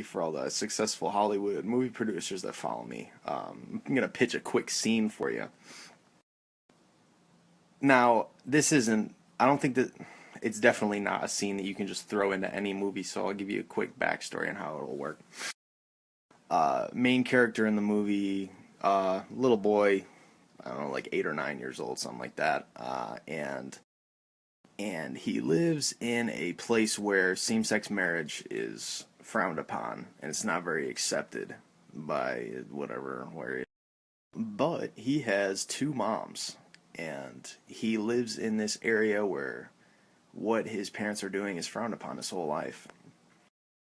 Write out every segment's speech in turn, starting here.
for all the successful Hollywood movie producers that follow me. I'm gonna pitch a quick scene for you. Now, this isn't. I don't think that it's definitely not a scene that you can just throw into any movie. So I'll give you a quick backstory on how it'll work. Main character in the movie, little boy, I don't know, like 8 or 9 years old, something like that, and he lives in a place where same-sex marriage is frowned upon and it's not very accepted by whatever where it. But he has two moms, and he lives in this area where what his parents are doing is frowned upon his whole life.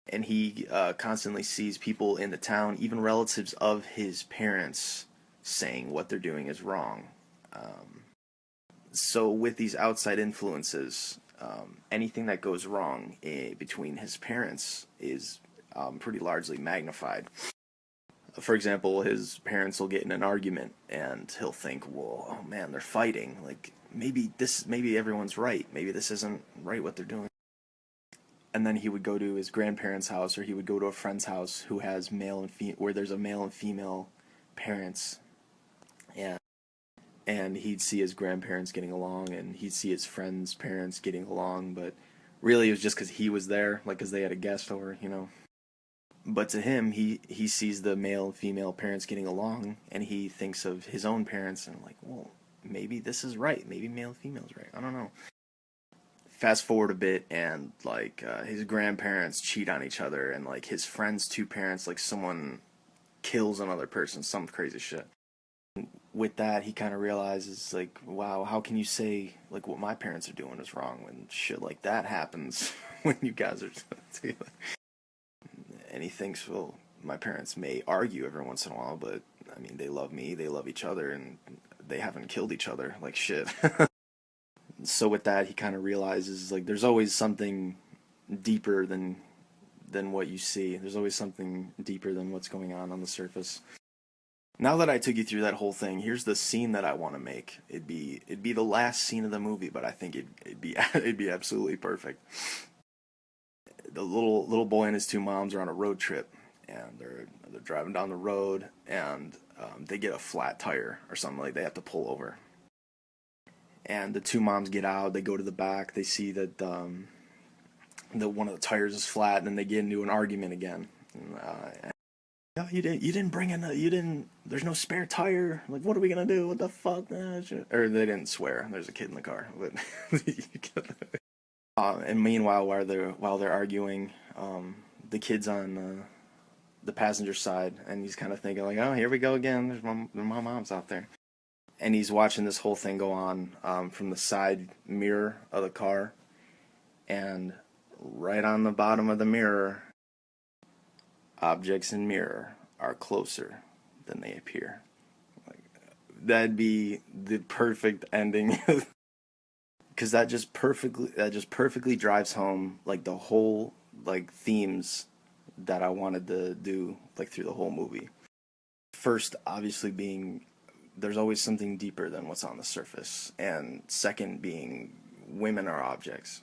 And he constantly sees people in the town, even relatives of his parents, saying what they're doing is wrong. So with these outside influences, anything that goes wrong between his parents is pretty largely magnified. For example, his parents will get in an argument, and he'll think, "Well, oh man, they're fighting. Like maybe everyone's right. Maybe this isn't right what they're doing." And then he would go to his grandparents' house, or he would go to a friend's house who has where there's a male and female parents, and he'd see his grandparents getting along, and he'd see his friends' parents getting along, but really it was just because he was there, like because they had a guest over. But to him, he sees the male and female parents getting along, and he thinks of his own parents, and like, well, maybe this is right. Maybe male and female is right. I don't know. Fast forward a bit, and like his grandparents cheat on each other, and like his friend's two parents, like someone kills another person, some crazy shit. With that, he kind of realizes, like, wow, how can you say like what my parents are doing is wrong when shit like that happens when you guys are together? And he thinks, well, my parents may argue every once in a while, but I mean, they love me, they love each other, and they haven't killed each other like shit. So with that, he kind of realizes like there's always something deeper than what you see. There's always something deeper than what's going on the surface. Now that I took you through that whole thing, here's the scene that I want to make. It'd be the last scene of the movie, but I think it'd be it'd be absolutely perfect. The little boy and his two moms are on a road trip, and they're driving down the road, and they get a flat tire or something, like they have to pull over. And the two moms get out. They go to the back. They see that the one of the tires is flat, and then they get into an argument again. Yeah, you didn't bring in you didn't. There's no spare tire. Like, what are we gonna do? What the fuck? Or they didn't swear. There's a kid in the car. But and meanwhile, while they're arguing, the kid's on the passenger side, and he's kind of thinking like, oh, here we go again. My mom's out there, and he's watching this whole thing go on from the side mirror of the car, and right on the bottom of the mirror, objects in mirror are closer than they appear. Like, that'd be the perfect ending, because that just perfectly drives home like the whole like themes that I wanted to do like through the whole movie. First, obviously, being there's always something deeper than what's on the surface, and second being women are objects.